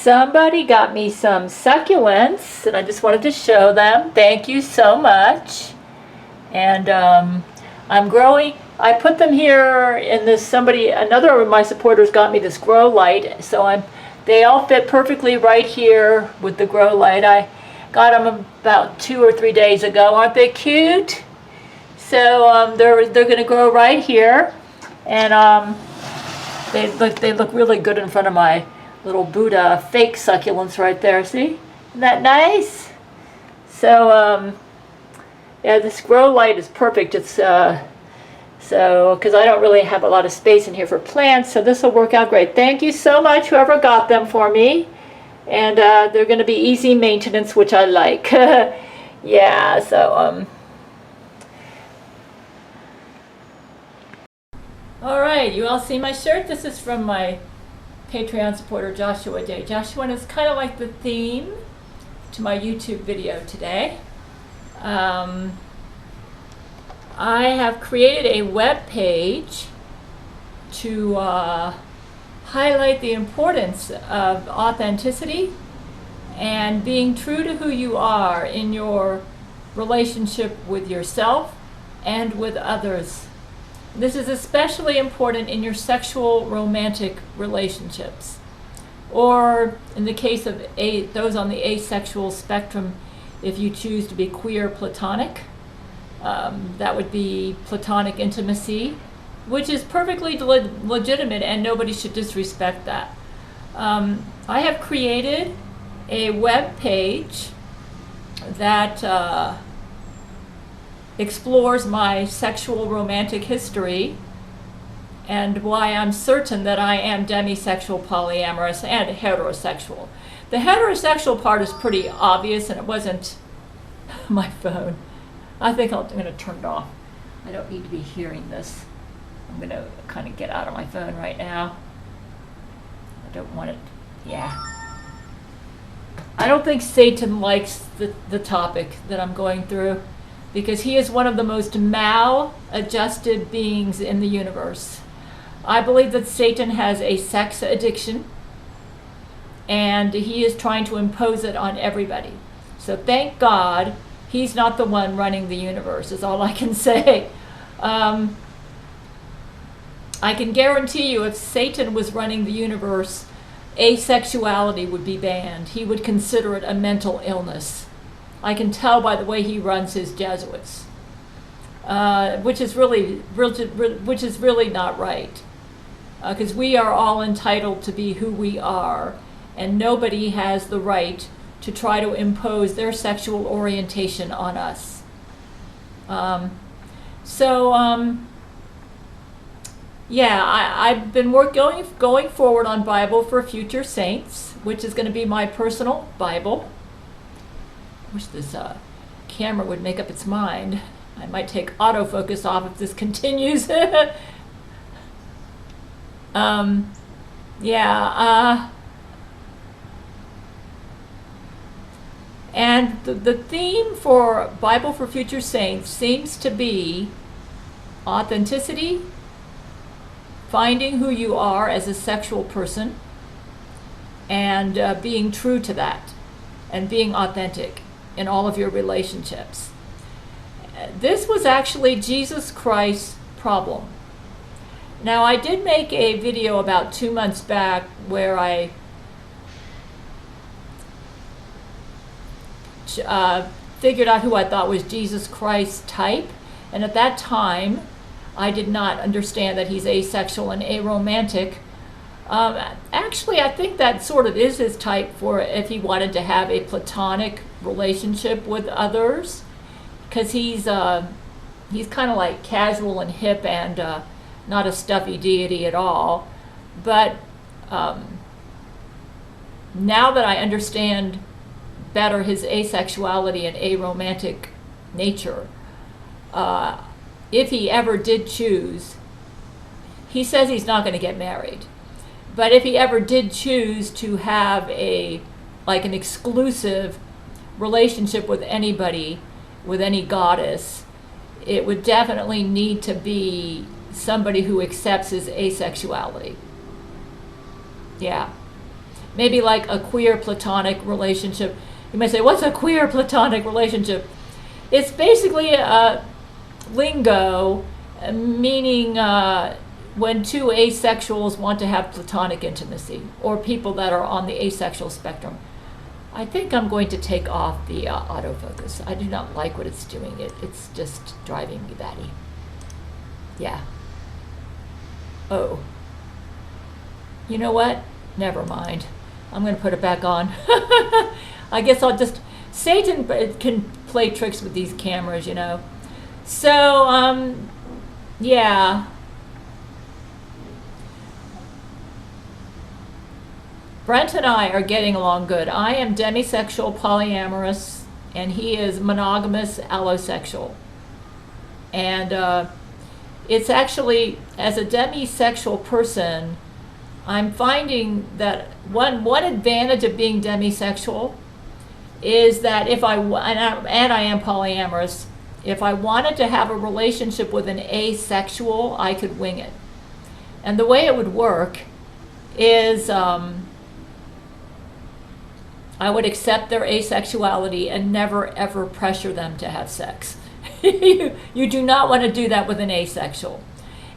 Somebody got me some succulents, and I just wanted to show them. Thank you so much. And I'm growing. I put them here in this. Another of my supporters got me this grow light, so they all fit perfectly right here with the grow light. I got them about 2 or 3 days ago. Aren't they cute? So they're going to grow right here, and they look really good in front of my little Buddha fake succulents right there. See? Isn't that nice? So yeah, this grow light is perfect. It's because I don't really have a lot of space in here for plants, so this will work out great. Thank you so much, whoever got them for me. And they're going to be easy maintenance, which I like. Yeah, so all right, you all see my shirt? This is from my Patreon supporter Joshua Day. Joshua is kind of like the theme to my YouTube video today. I have created a web page to highlight the importance of authenticity and being true to who you are in your relationship with yourself and with others. This is especially important in your sexual romantic relationships, or in the case of those on the asexual spectrum, if you choose to be queer platonic. That would be platonic intimacy, which is perfectly legitimate, and nobody should disrespect that. I have created a web page that explores my sexual romantic history and why I'm certain that I am demisexual, polyamorous, and heterosexual. The heterosexual part is pretty obvious, and it wasn't my phone. I think I'm going to turn it off. I don't need to be hearing this. I'm going to kind of get out of my phone right now. I don't want it. Yeah. I don't think Satan likes the topic that I'm going through, because he is one of the most maladjusted beings in the universe. I believe that Satan has a sex addiction, and he is trying to impose it on everybody. So thank God he's not the one running the universe, is all I can say. I can guarantee you, if Satan was running the universe, asexuality would be banned. He would consider it a mental illness. I can tell by the way he runs his Jesuits, which is really not right, because we are all entitled to be who we are, and nobody has the right to try to impose their sexual orientation on us. Yeah, I've been going forward on Bible for Future Saints, which is going to be my personal Bible. I wish this camera would make up its mind. I might take autofocus off if this continues. And the theme for Bible for Future Saints seems to be authenticity, finding who you are as a sexual person, and being true to that, and being authentic in all of your relationships. This was actually Jesus Christ's problem. Now, I did make a video about 2 months back where I figured out who I thought was Jesus Christ's type, and at that time I did not understand that he's asexual and aromantic. Actually, I think that sort of is his type for if he wanted to have a platonic relationship with others, because he's kind of like casual and hip and not a stuffy deity at all. But now that I understand better his asexuality and aromantic nature, if he ever did choose, he says he's not going to get married, but if he ever did choose to have an exclusive relationship with anybody, with any goddess, it would definitely need to be somebody who accepts his asexuality. Yeah. maybe like a queer platonic relationship. You might say, what's a queer platonic relationship? It's basically a lingo meaning when two asexuals want to have platonic intimacy, or people that are on the asexual spectrum. I think I'm going to take off the autofocus. I do not like what it's doing. It's just driving me batty. Yeah. Oh. You know what? Never mind. I'm going to put it back on. I guess I'll just... Satan can play tricks with these cameras, you know. So, yeah. Brent and I are getting along good. I am demisexual polyamorous, and he is monogamous allosexual. And it's actually, as a demisexual person, I'm finding that one advantage of being demisexual is that if I am polyamorous, if I wanted to have a relationship with an asexual, I could wing it. And the way it would work is I would accept their asexuality and never ever pressure them to have sex. You do not want to do that with an asexual.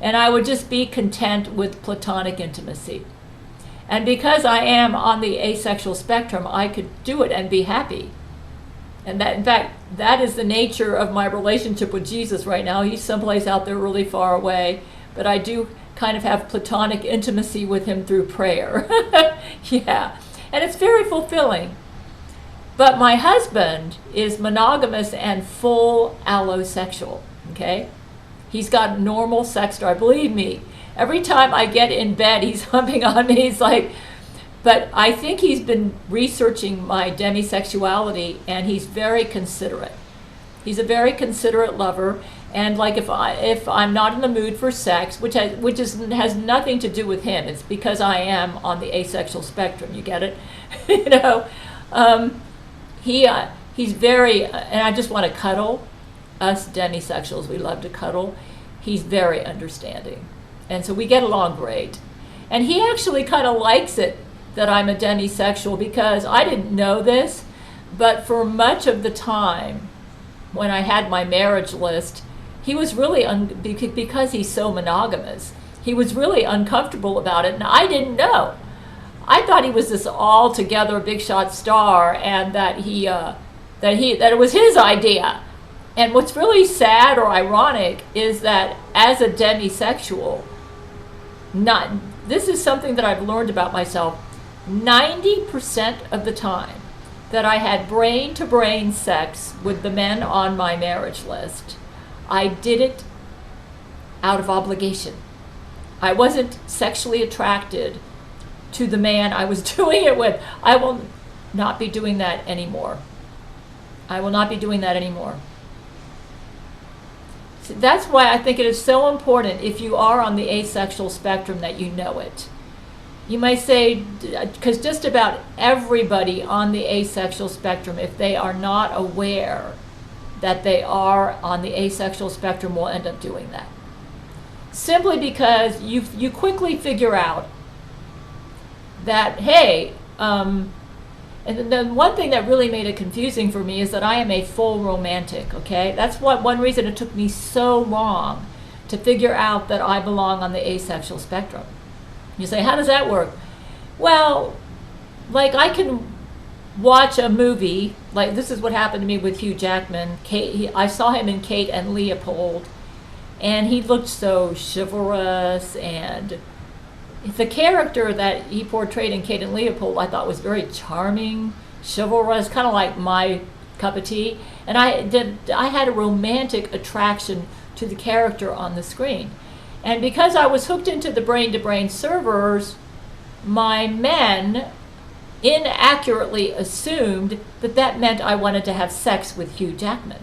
And I would just be content with platonic intimacy. And because I am on the asexual spectrum, I could do it and be happy. And that, in fact, that is the nature of my relationship with Jesus right now. He's someplace out there really far away, but I do kind of have platonic intimacy with him through prayer. Yeah. And it's very fulfilling. But my husband is monogamous and full allosexual, okay? He's got normal sex drive. Believe me, every time I get in bed, he's humping on me. He's like, but I think he's been researching my demisexuality, and he's very considerate. He's a very considerate lover. And like if I'm not in the mood for sex, which has nothing to do with him, it's because I am on the asexual spectrum. You get it? You know, he's very, and I just want to cuddle. Us demisexuals, we love to cuddle. He's very understanding, and so we get along great. And he actually kind of likes it that I'm a demisexual, because I didn't know this, but for much of the time when I had my marriage list, he was really, because he's so monogamous, he was really uncomfortable about it, and I didn't know. I thought he was this all-together big shot star, and that it was his idea. And what's really sad or ironic is that as a demisexual, this is something that I've learned about myself. 90% of the time that I had brain-to-brain sex with the men on my marriage list, I did it out of obligation. I wasn't sexually attracted to the man I was doing it with. I will not be doing that anymore. I will not be doing that anymore. So that's why I think it is so important, if you are on the asexual spectrum, that you know it. You might say, because just about everybody on the asexual spectrum, if they are not aware that they are on the asexual spectrum, will end up doing that. Simply because you quickly figure out that, hey, and then one thing that really made it confusing for me is that I am a full romantic, okay? That's one reason it took me so long to figure out that I belong on the asexual spectrum. You say, how does that work? Well, like I can watch a movie, like this is what happened to me with Hugh Jackman. I saw him in Kate and Leopold, and he looked so chivalrous, and the character that he portrayed in Kate and Leopold I thought was very charming, chivalrous, kind of like my cup of tea. And I had a romantic attraction to the character on the screen. And because I was hooked into the brain-to-brain servers, my men inaccurately assumed that that meant I wanted to have sex with Hugh Jackman.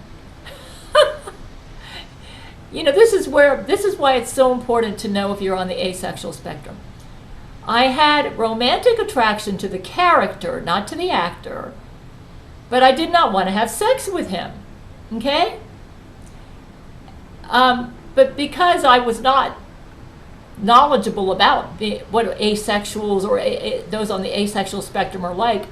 You know, this is why it's so important to know if you're on the asexual spectrum. I had romantic attraction to the character, not to the actor, but I did not want to have sex with him, okay? But because I was not knowledgeable about what asexuals or those on the asexual spectrum are like,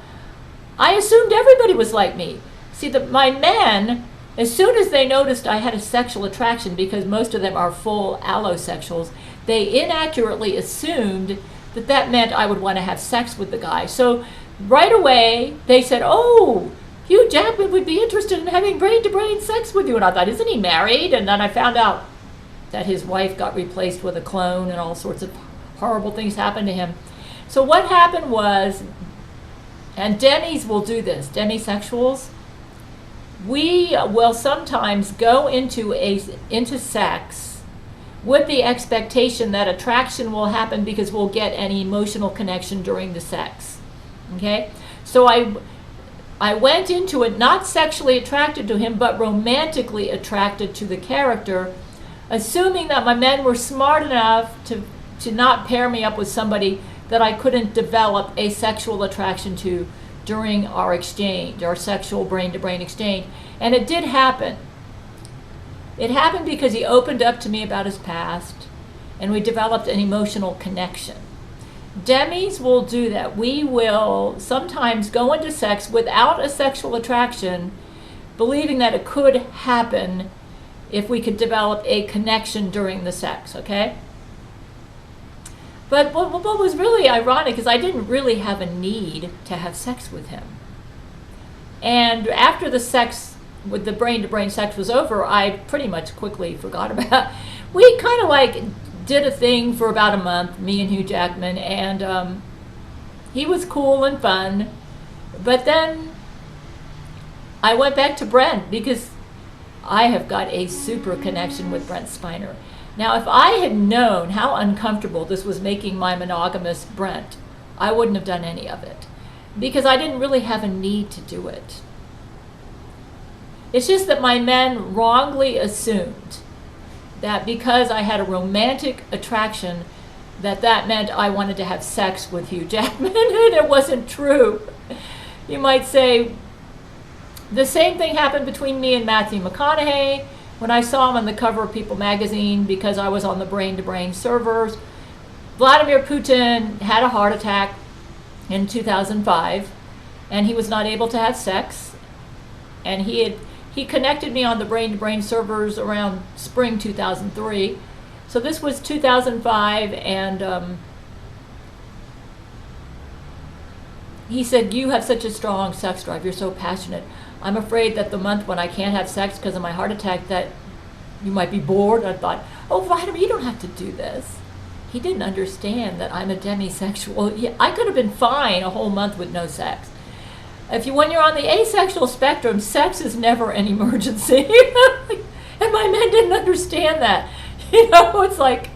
I assumed everybody was like me. See, my men, as soon as they noticed I had a sexual attraction, because most of them are full allosexuals, they inaccurately assumed that that meant I would want to have sex with the guy. So right away, they said, oh, Hugh Jackman would be interested in having brain-to-brain sex with you. And I thought, isn't he married? And then I found out that his wife got replaced with a clone and all sorts of horrible things happened to him. So what happened was, and demis will do this, demisexuals, we will sometimes go into sex with the expectation that attraction will happen because we'll get an emotional connection during the sex. Okay? So I went into it not sexually attracted to him, but romantically attracted to the character, assuming that my men were smart enough to not pair me up with somebody that I couldn't develop a sexual attraction to during our exchange, our sexual brain-to-brain exchange. And it did happen. It happened because he opened up to me about his past, and we developed an emotional connection. Demis will do that. We will sometimes go into sex without a sexual attraction, believing that it could happen if we could develop a connection during the sex, okay? But what was really ironic is I didn't really have a need to have sex with him. And after the sex, with the brain-to-brain sex was over, I pretty much quickly forgot about it. We kind of like did a thing for about a month, me and Hugh Jackman, and he was cool and fun. But then I went back to Brent because I have got a super connection with Brent Spiner. Now, if I had known how uncomfortable this was making my monogamous Brent, I wouldn't have done any of it because I didn't really have a need to do it. It's just that my men wrongly assumed that because I had a romantic attraction, that meant I wanted to have sex with Hugh Jackman, and it wasn't true. You might say, the same thing happened between me and Matthew McConaughey when I saw him on the cover of People magazine because I was on the brain-to-brain servers. Vladimir Putin had a heart attack in 2005, and he was not able to have sex, and he connected me on the brain-to-brain servers around spring 2003. So this was 2005, and he said, you have such a strong sex drive, you're so passionate. I'm afraid that the month when I can't have sex because of my heart attack that you might be bored. I thought, oh, Vladimir, you don't have to do this. He didn't understand that I'm a demisexual. Yeah, I could have been fine a whole month with no sex. When you're on the asexual spectrum, sex is never an emergency. And my men didn't understand that. It's like,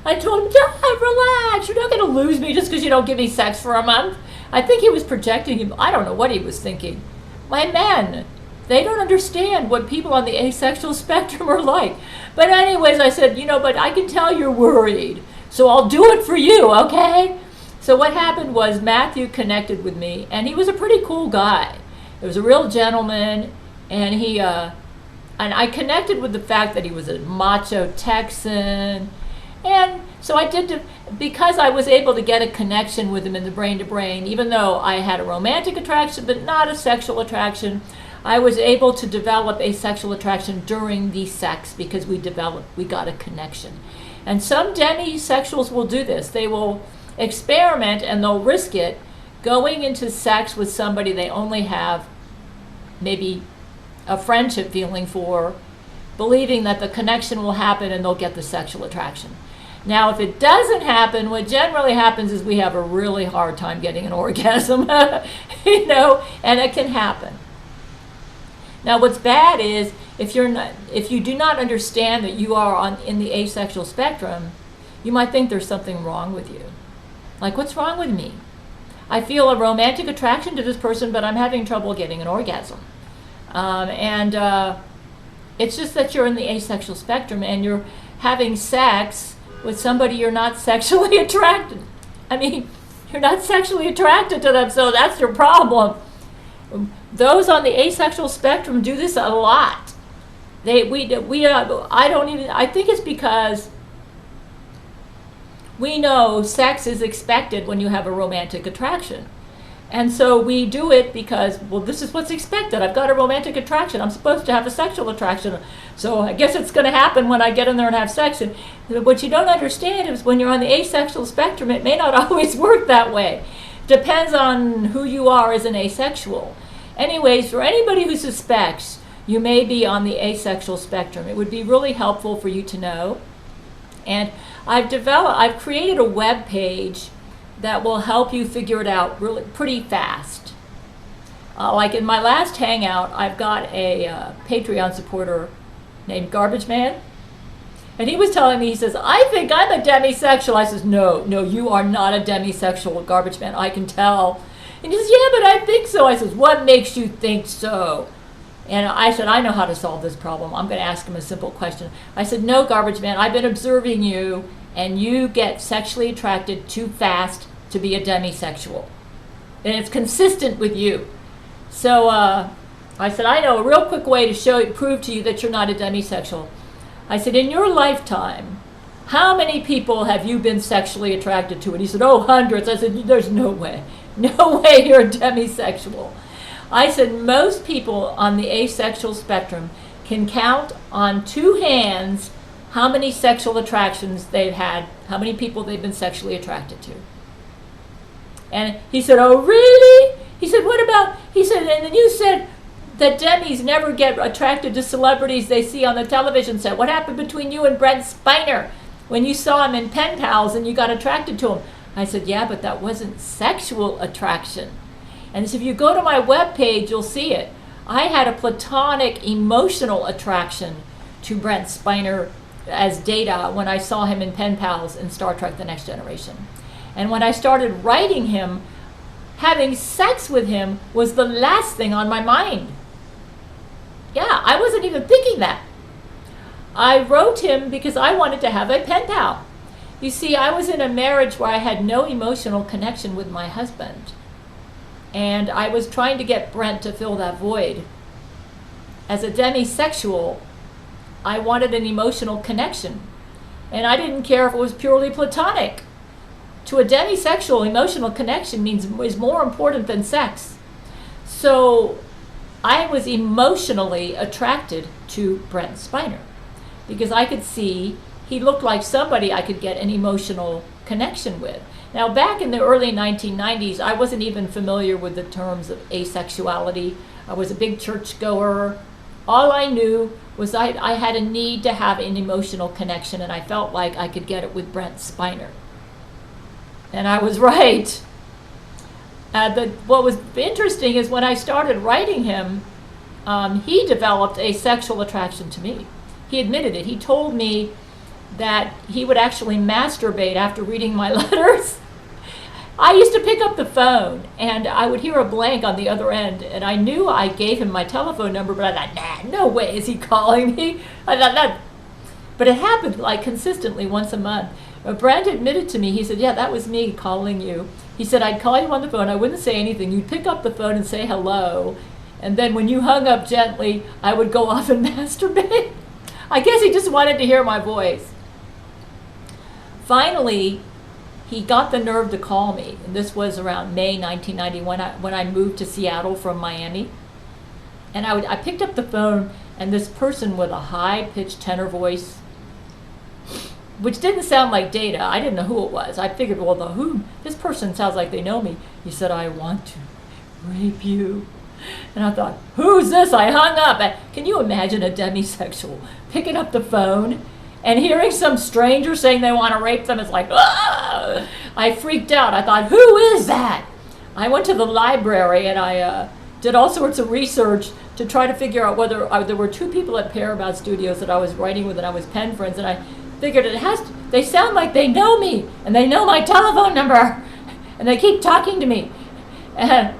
I told him, relax, you're not going to lose me just because you don't give me sex for a month. I think he was projecting him. I don't know what he was thinking. My men, they don't understand what people on the asexual spectrum are like. But anyways, I said, but I can tell you're worried, so I'll do it for you, okay? So what happened was Matthew connected with me, and he was a pretty cool guy. He was a real gentleman, and and I connected with the fact that he was a macho Texan. And so because I was able to get a connection with him in the brain-to-brain, even though I had a romantic attraction but not a sexual attraction, I was able to develop a sexual attraction during the sex because we got a connection. And some demisexuals will do this. They will experiment and they'll risk it going into sex with somebody they only have maybe a friendship feeling for, believing that the connection will happen and they'll get the sexual attraction. Now, if it doesn't happen, what generally happens is we have a really hard time getting an orgasm, and it can happen. Now, what's bad is if you do not understand that you are in the asexual spectrum, you might think there's something wrong with you. Like, what's wrong with me? I feel a romantic attraction to this person, but I'm having trouble getting an orgasm. It's just that you're in the asexual spectrum and you're having sex with somebody you're not sexually attracted. You're not sexually attracted to them, so that's your problem. Those on the asexual spectrum do this a lot. I think it's because we know sex is expected when you have a romantic attraction. And so we do it because, well, this is what's expected. I've got a romantic attraction. I'm supposed to have a sexual attraction. So I guess it's going to happen when I get in there and have sex. And what you don't understand is when you're on the asexual spectrum, it may not always work that way. Depends on who you are as an asexual. Anyways, for anybody who suspects you may be on the asexual spectrum, it would be really helpful for you to know. And I've created a web page that will help you figure it out really pretty fast. Like in my last hangout, I've got a Patreon supporter named Garbage Man. And he was telling me, he says, I think I'm a demisexual. I says, no, you are not a demisexual, Garbage Man. I can tell. And he says, yeah, but I think so. I says, what makes you think so? And I said, I know how to solve this problem. I'm going to ask him a simple question. I said, no, Garbage Man, I've been observing you, and you get sexually attracted too fast to be a demisexual. And it's consistent with you. So I said, I know a real quick way to prove to you that you're not a demisexual. I said, in your lifetime, how many people have you been sexually attracted to? And he said, oh, hundreds. I said, there's no way. No way you're a demisexual. I said, most people on the asexual spectrum can count on two hands how many sexual attractions they've had, how many people they've been sexually attracted to. And he said, oh, really? He said, what about, he said, and then you said that demis never get attracted to celebrities they see on the television set. What happened between you and Brent Spiner when you saw him in Pen Pals and you got attracted to him? I said, yeah, but that wasn't sexual attraction. And so if you go to my webpage, you'll see it. I had a platonic emotional attraction to Brent Spiner as Data when I saw him in Pen Pals in Star Trek The Next Generation. And when I started writing him, having sex with him was the last thing on my mind. Yeah, I wasn't even thinking that. I wrote him because I wanted to have a pen pal. You see, I was in a marriage where I had no emotional connection with my husband. And I was trying to get Brent to fill that void. As a demisexual, I wanted an emotional connection. And I didn't care if it was purely platonic. To a demisexual, emotional connection is more important than sex. So I was emotionally attracted to Brent Spiner because I could see he looked like somebody I could get an emotional connection with. Now, back in the early 1990s, I wasn't even familiar with the terms of asexuality. I was a big churchgoer. All I knew was I had a need to have an emotional connection, and I felt like I could get it with Brent Spiner. And I was right. What was interesting is when I started writing him, he developed a sexual attraction to me. He admitted it. He told me that he would actually masturbate after reading my letters. I used to pick up the phone and I would hear a blank on the other end, and I knew I gave him my telephone number, but I thought, no way is he calling me. I thought that. But it happened like consistently once a month. Brent admitted to me, he said, yeah, that was me calling you. He said, I'd call you on the phone, I wouldn't say anything. You'd pick up the phone and say hello. And then when you hung up gently, I would go off and masturbate. I guess he just wanted to hear my voice. Finally, he got the nerve to call me. And this was around May 1991 when I moved to Seattle from Miami. And I picked up the phone, and this person with a high-pitched tenor voice, which didn't sound like Data. I didn't know who it was. I figured, well, this person sounds like they know me. He said, I want to rape you. And I thought, who's this? I hung up. Can you imagine a demisexual picking up the phone and hearing some stranger saying they want to rape them? It's like, ah! I freaked out. I thought, who is that? I went to the library and I did all sorts of research to try to figure out whether there were two people at Paramount Studios that I was writing with and I was pen friends, and I figured they sound like they know me and they know my telephone number and they keep talking to me. And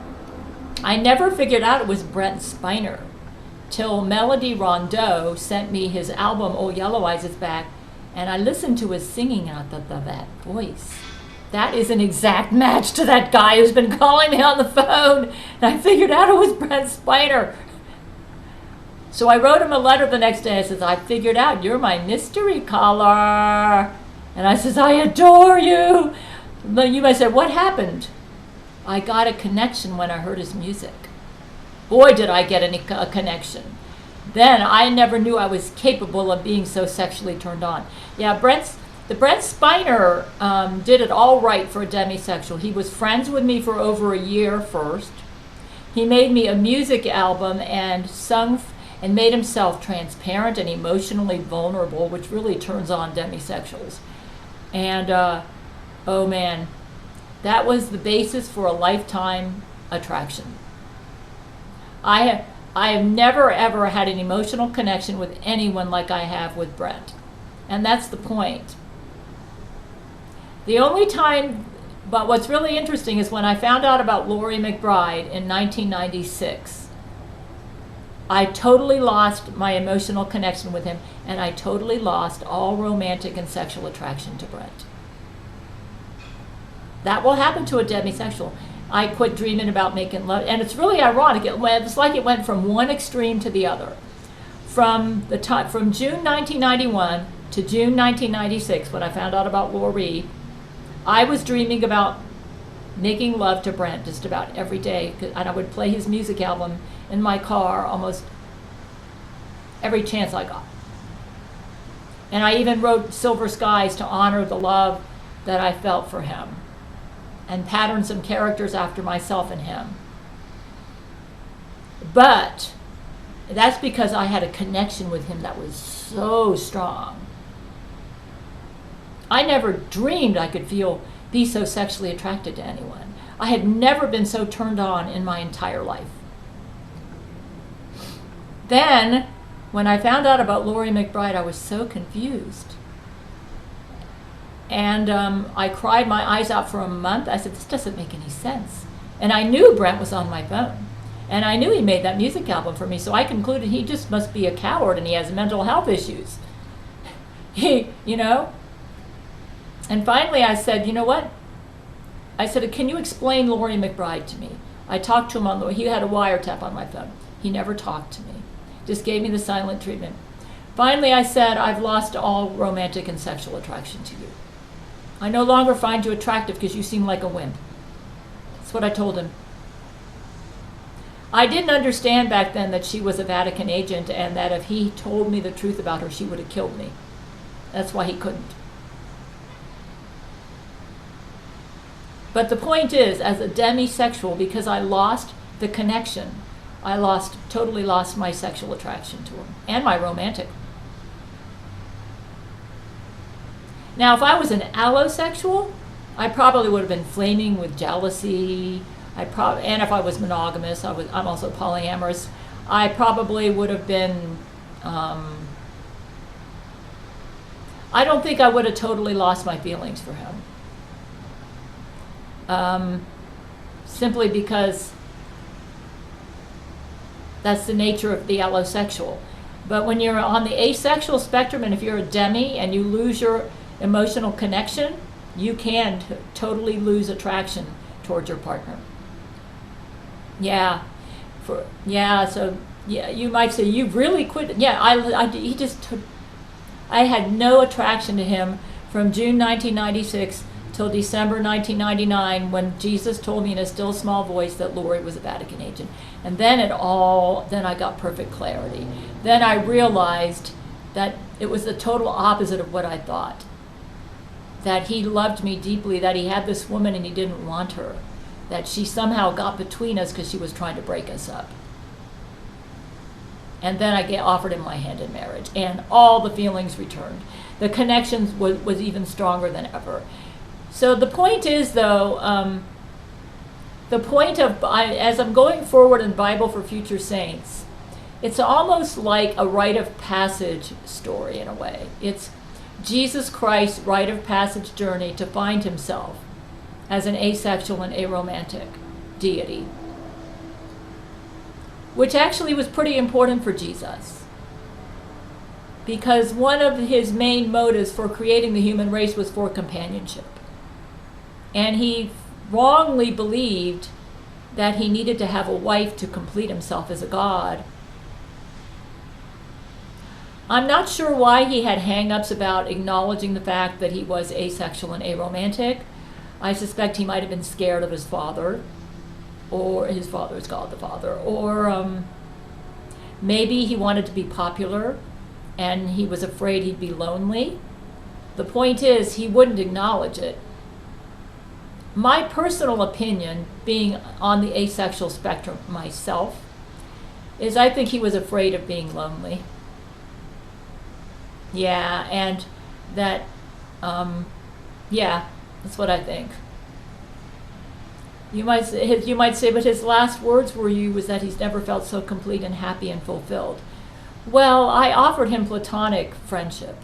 I never figured out it was Brent Spiner till Melody Rondeau sent me his album Old Yellow Eyes Is Back, and I listened to his singing and I thought, that voice, that is an exact match to that guy who's been calling me on the phone. And I figured out it was Brent Spiner. So I wrote him a letter the next day. I said, I figured out you're my mystery caller. And I says, I adore you. But you might say, what happened? I got a connection when I heard his music. Boy, did I get a connection. Then I never knew I was capable of being so sexually turned on. Yeah, Brent Spiner did it all right for a demisexual. He was friends with me for over a year first. He made me a music album and sung and made himself transparent and emotionally vulnerable, which really turns on demisexuals. And oh man, that was the basis for a lifetime attraction. I have never ever had an emotional connection with anyone like I have with Brent. And that's the point. The only time, but what's really interesting is when I found out about Laurie McBride in 1996, I totally lost my emotional connection with him, and I totally lost all romantic and sexual attraction to Brent. That will happen to a demisexual. I quit dreaming about making love, and it's really ironic. It's like it went from one extreme to the other. From June 1991 to June 1996, when I found out about Laurie, I was dreaming about making love to Brent just about every day, and I would play his music album in my car almost every chance I got. And I even wrote Silver Skies to honor the love that I felt for him, and patterned some characters after myself and him. But that's because I had a connection with him that was so strong. I never dreamed I could be so sexually attracted to anyone. I had never been so turned on in my entire life. Then, when I found out about Laurie McBride, I was so confused. And I cried my eyes out for a month. I said, this doesn't make any sense. And I knew Brent was on my phone. And I knew he made that music album for me, so I concluded he just must be a coward and he has mental health issues. And finally I said, you know what? I said, can you explain Laurie McBride to me? I talked to him he had a wiretap on my phone. He never talked to me, just gave me the silent treatment. Finally I said, I've lost all romantic and sexual attraction to you. I no longer find you attractive because you seem like a wimp. That's what I told him. I didn't understand back then that she was a Vatican agent and that if he told me the truth about her, she would have killed me. That's why he couldn't. But the point is, as a demisexual, because I lost the connection, I totally lost my sexual attraction to him and my romantic. Now, if I was an allosexual, I probably would have been flaming with jealousy. And if I was monogamous, I'm also polyamorous. I probably would have been. I don't think I would have totally lost my feelings for him. Simply because that's the nature of the allosexual. But when you're on the asexual spectrum, and if you're a demi and you lose your emotional connection, you can totally lose attraction towards your partner. So you might say, you really quit. Yeah, I had no attraction to him from June 1996 till December 1999, when Jesus told me in a still small voice that Laurie was a Vatican agent. And then I got perfect clarity. Then I realized that it was the total opposite of what I thought. That he loved me deeply, that he had this woman and he didn't want her. That she somehow got between us because she was trying to break us up. And then I offered him my hand in marriage, and all the feelings returned. The connection was even stronger than ever. So the point is, though, as I'm going forward in Bible for Future Saints, it's almost like a rite of passage story in a way. It's Jesus Christ's rite of passage journey to find himself as an asexual and aromantic deity, which actually was pretty important for Jesus, because one of his main motives for creating the human race was for companionship. And he wrongly believed that he needed to have a wife to complete himself as a god. I'm not sure why he had hang-ups about acknowledging the fact that he was asexual and aromantic. I suspect he might have been scared of his father, or his father is called the father, or maybe he wanted to be popular and he was afraid he'd be lonely. The point is, he wouldn't acknowledge it. My personal opinion, being on the asexual spectrum myself, is I think he was afraid of being lonely. Yeah, and that, yeah, that's what I think. You might say, but his last words was that he's never felt so complete and happy and fulfilled. Well, I offered him platonic friendship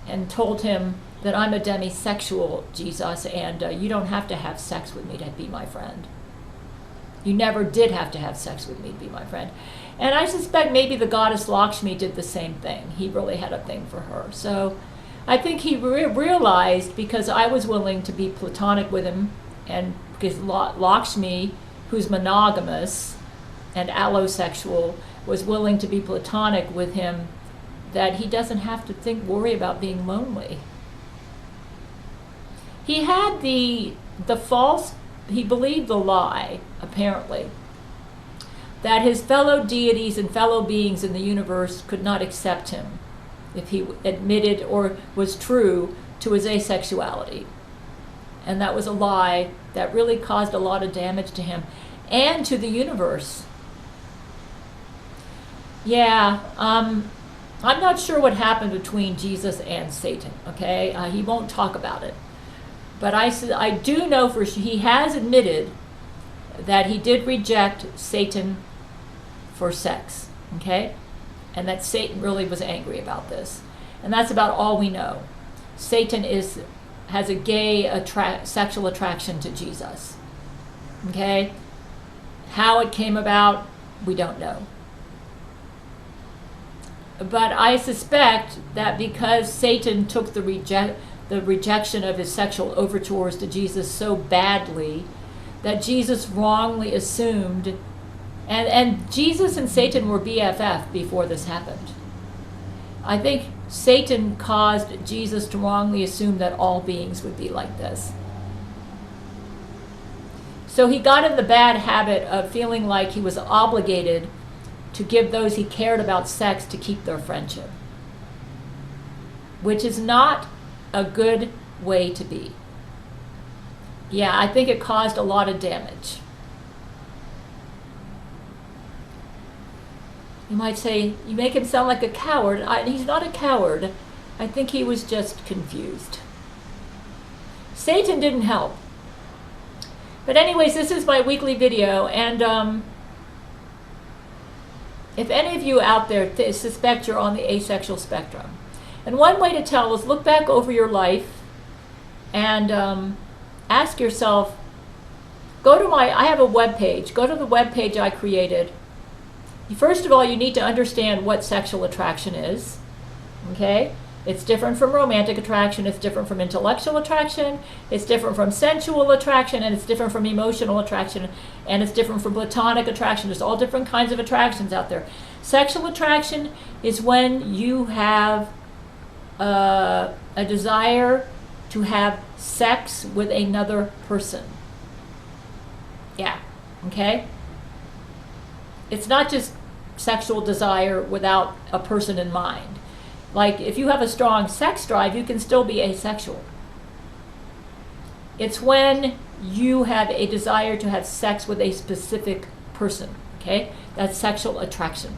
and told him that I'm a demisexual, Jesus, and you don't have to have sex with me to be my friend. You never did have to have sex with me to be my friend. And I suspect maybe the goddess Lakshmi did the same thing. He really had a thing for her. So I think he realized, because I was willing to be platonic with him, and because Lakshmi, who's monogamous and allosexual, was willing to be platonic with him, that he doesn't have to worry about being lonely. He had the false, he believed the lie, apparently, that his fellow deities and fellow beings in the universe could not accept him if he admitted or was true to his asexuality. And that was a lie that really caused a lot of damage to him and to the universe. Yeah, I'm not sure what happened between Jesus and Satan, okay? He won't talk about it. But I do know for sure he has admitted that he did reject Satan for sex, okay? And that Satan really was angry about this. And that's about all we know. Satan has a gay sexual attraction to Jesus, okay? How it came about, we don't know. But I suspect that because Satan took the rejection of his sexual overtures to Jesus so badly, that Jesus wrongly assumed, and Jesus and Satan were BFF before this happened. I think Satan caused Jesus to wrongly assume that all beings would be like this. So he got in the bad habit of feeling like he was obligated to give those he cared about sex to keep their friendship, which is not a good way to be. Yeah, I think it caused a lot of damage. You might say, you make him sound like a coward. He's not a coward. I think he was just confused. Satan didn't help. But anyways, this is my weekly video, and if any of you out there suspect you're on the asexual spectrum, and one way to tell is look back over your life and ask yourself, I have a web page, go to the web page I created. First of all, you need to understand what sexual attraction is, okay? It's different from romantic attraction, it's different from intellectual attraction, it's different from sensual attraction, and it's different from emotional attraction, and it's different from platonic attraction. There's all different kinds of attractions out there. Sexual attraction is when you have a desire to have sex with another person. Yeah, okay? It's not just sexual desire without a person in mind. Like, if you have a strong sex drive, you can still be asexual. It's when you have a desire to have sex with a specific person, okay? That's sexual attraction.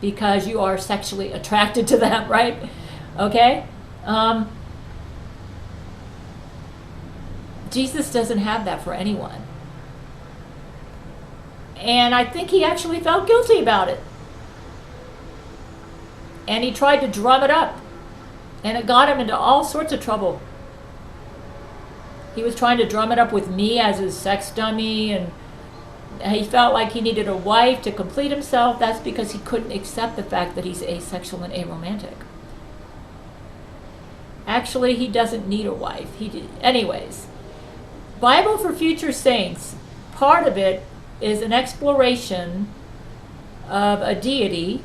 Because you are sexually attracted to them, right? Okay? Jesus doesn't have that for anyone. And I think he actually felt guilty about it. And he tried to drum it up. And it got him into all sorts of trouble. He was trying to drum it up with me as his sex dummy, and he felt like he needed a wife to complete himself. That's because he couldn't accept the fact that he's asexual and aromantic. Actually, he doesn't need a wife. Anyways, Bible for Future Saints, part of it is an exploration of a deity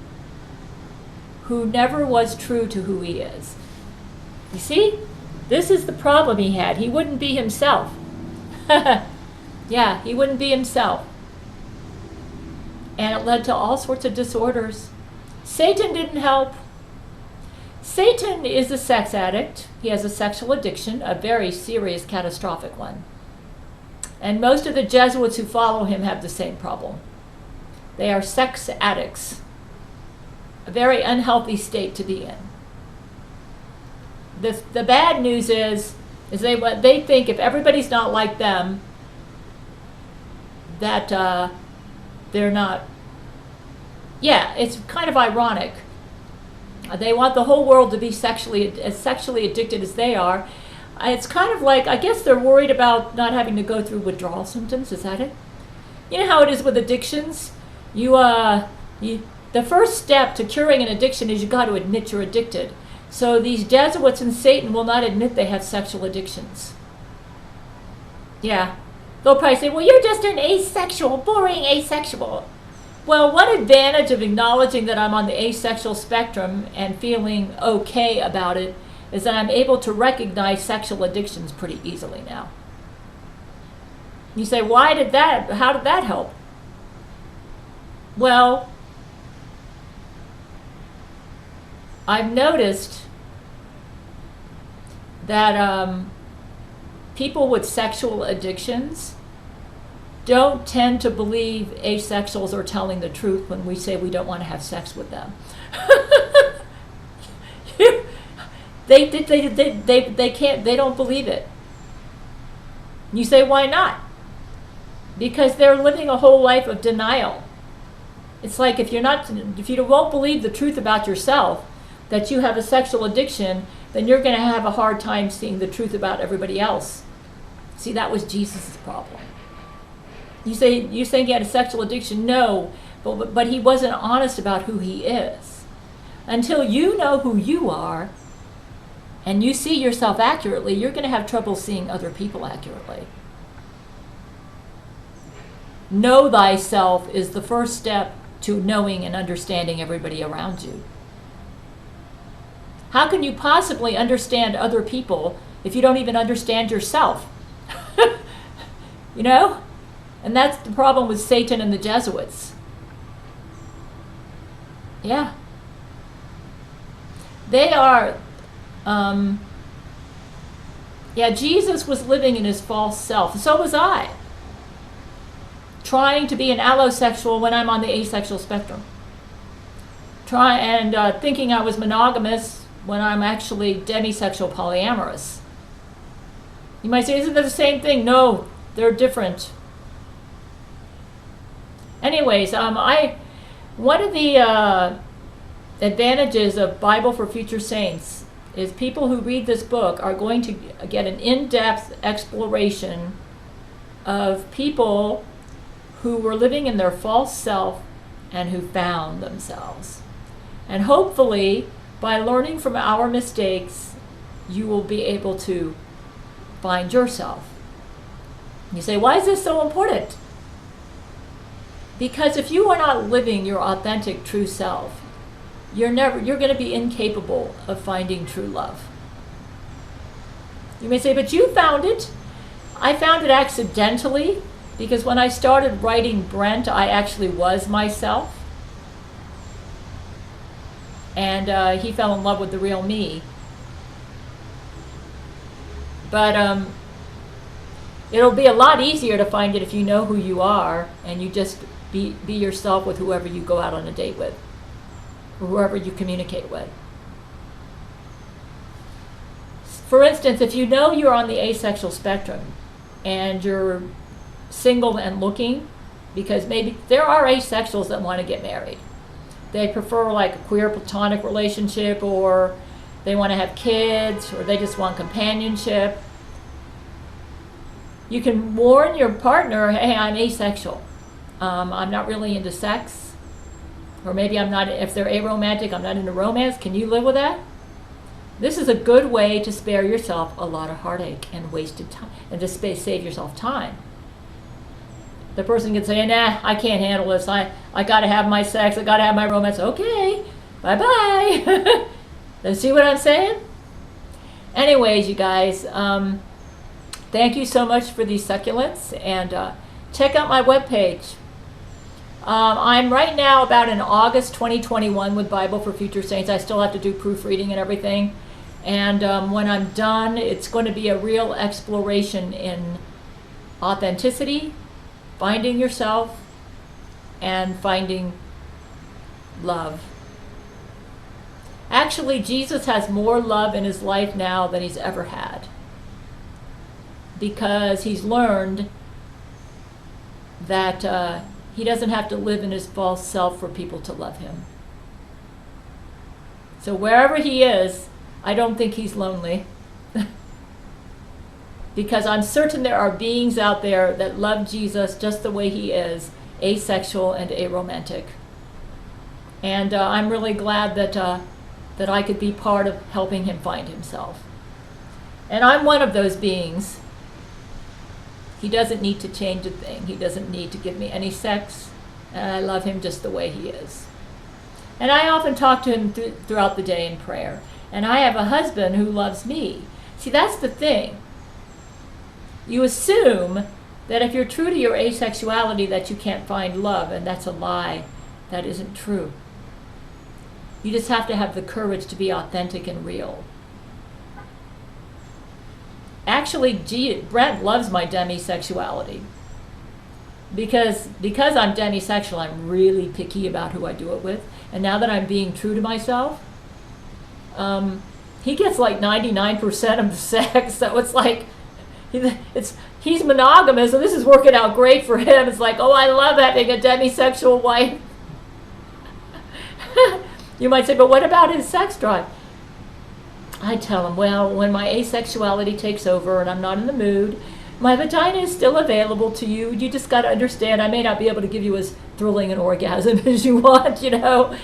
who never was true to who he is. You see? This is the problem he had. He wouldn't be himself. Yeah, he wouldn't be himself. And it led to all sorts of disorders. Satan didn't help. Satan is a sex addict. He has a sexual addiction, a very serious, catastrophic one. And most of the Jesuits who follow him have the same problem. They are sex addicts. A very unhealthy state to be in. The bad news is they think if everybody's not like them, that they're not. Yeah, it's kind of ironic. They want the whole world to be as sexually addicted as they are. It's kind of like, I guess they're worried about not having to go through withdrawal symptoms. Is that it? You know how it is with addictions? The first step to curing an addiction is you got to admit you're addicted. So these Jesuits and Satan will not admit they have sexual addictions. Yeah. They'll probably say, well, you're just an asexual, boring asexual. Well, one advantage of acknowledging that I'm on the asexual spectrum and feeling okay about it is that I'm able to recognize sexual addictions pretty easily now. You say, how did that help? Well, I've noticed that people with sexual addictions don't tend to believe asexuals are telling the truth when we say we don't want to have sex with them. They don't believe it. You say, why not? Because they're living a whole life of denial. It's like if you won't believe the truth about yourself, that you have a sexual addiction, then you're going to have a hard time seeing the truth about everybody else. See, that was Jesus' problem. You say he had a sexual addiction? No, but he wasn't honest about who he is. Until you know who you are and you see yourself accurately, you're going to have trouble seeing other people accurately. Know thyself is the first step to knowing and understanding everybody around you. How can you possibly understand other people if you don't even understand yourself? You know? And that's the problem with Satan and the Jesuits. Yeah. They are, Jesus was living in his false self. So was I. Trying to be an allosexual when I'm on the asexual spectrum. Thinking I was monogamous when I'm actually demisexual polyamorous. You might say, isn't that the same thing? No, they're different. Anyways, one of the advantages of Bible for Future Saints is people who read this book are going to get an in-depth exploration of people who were living in their false self and who found themselves. And hopefully, by learning from our mistakes, you will be able to find yourself. You say, why is this so important? Because if you are not living your authentic true self, you're going to be incapable of finding true love. You may say, but you found it. I found it accidentally, because when I started writing Brent, I actually was myself. And he fell in love with the real me. But it'll be a lot easier to find it if you know who you are and you just be yourself with whoever you go out on a date with or whoever you communicate with. For instance, if you know you're on the asexual spectrum and you're single and looking, because maybe there are asexuals that want to get married. They prefer like a queer platonic relationship, or they want to have kids, or they just want companionship. You can warn your partner, hey, I'm asexual. I'm not really into sex. Or maybe I'm not, if they're aromantic, I'm not into romance. Can you live with that? This is a good way to spare yourself a lot of heartache and wasted time, and to save yourself time. The person can say, nah, I can't handle this. I got to have my sex. I got to have my romance. Okay, Bye-bye. See what I'm saying? Anyways, you guys, thank you so much for these succulents, and check out my webpage. I'm right now about in August 2021 with Bible for Future Saints. I still have to do proofreading and everything. And when I'm done, it's going to be a real exploration in authenticity, finding yourself, and finding love. Actually, Jesus has more love in his life now than he's ever had, because he's learned that he doesn't have to live in his false self for people to love him. So wherever he is, I don't think he's lonely. Because I'm certain there are beings out there that love Jesus just the way he is, asexual and aromantic. And I'm really glad that I could be part of helping him find himself. And I'm one of those beings. He doesn't need to change a thing. He doesn't need to give me any sex. And I love him just the way he is. And I often talk to him throughout the day in prayer. And I have a husband who loves me. See, that's the thing. You assume that if you're true to your asexuality that you can't find love, and that's a lie. That isn't true. You just have to have the courage to be authentic and real. Actually, Brent loves my demisexuality. Because I'm demisexual, I'm really picky about who I do it with. And now that I'm being true to myself, he gets like 99% of the sex. So it's like, he's monogamous, and this is working out great for him. It's like, oh, I love having a demisexual wife. You might say, but what about his sex drive? I tell him, well, when my asexuality takes over and I'm not in the mood, my vagina is still available to you. You just got to understand, I may not be able to give you as thrilling an orgasm as you want, you know.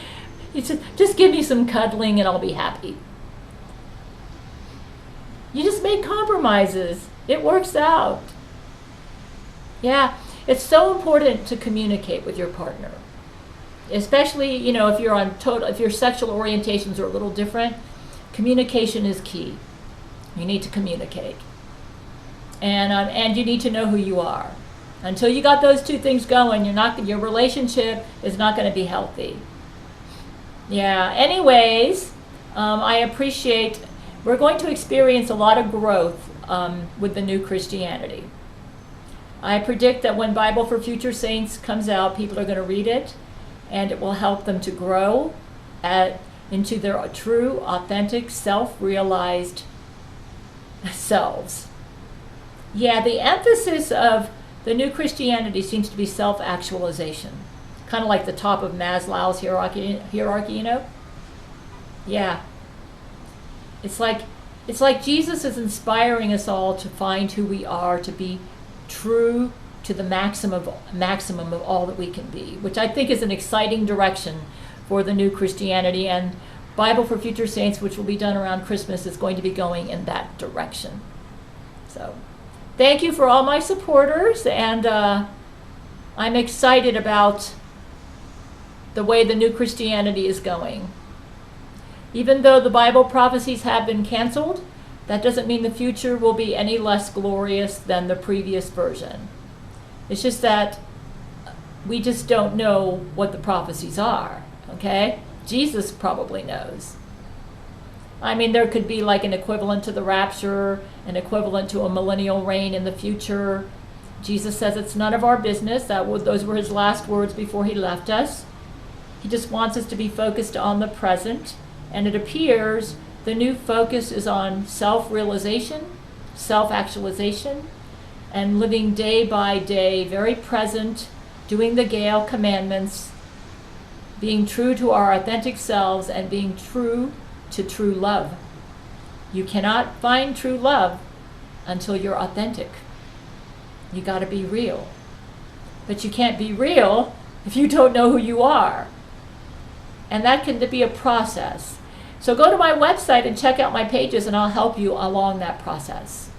Just give me some cuddling and I'll be happy. You just make compromises. It works out. Yeah, it's so important to communicate with your partner. Especially, you know, if your sexual orientations are a little different, communication is key. You need to communicate. And you need to know who you are. Until you got those two things going, your relationship is not going to be healthy. Yeah, anyways, I appreciate, we're going to experience a lot of growth with the new Christianity. I predict that when Bible for Future Saints comes out, people are going to read it, and it will help them to grow into their true, authentic, self-realized selves. Yeah, the emphasis of the new Christianity seems to be self-actualization. Kind of like the top of Maslow's hierarchy, you know? Yeah. It's like Jesus is inspiring us all to find who we are, to be true to the maximum of all that we can be, which I think is an exciting direction for the new Christianity. And Bible for Future Saints, which will be done around Christmas, is going to be going in that direction. So thank you for all my supporters, and I'm excited about the way the new Christianity is going. Even though the Bible prophecies have been canceled, that doesn't mean the future will be any less glorious than the previous version. It's just that we just don't know what the prophecies are, okay? Jesus probably knows. I mean, there could be like an equivalent to the rapture, an equivalent to a millennial reign in the future. Jesus says it's none of our business. Those were his last words before he left us. He just wants us to be focused on the present. And it appears the new focus is on self-realization, self-actualization, and living day by day, very present, doing the Gail commandments, being true to our authentic selves, and being true to true love. You cannot find true love until you're authentic. You got to be real. But you can't be real if you don't know who you are. And that can be a process. So go to my website and check out my pages, and I'll help you along that process.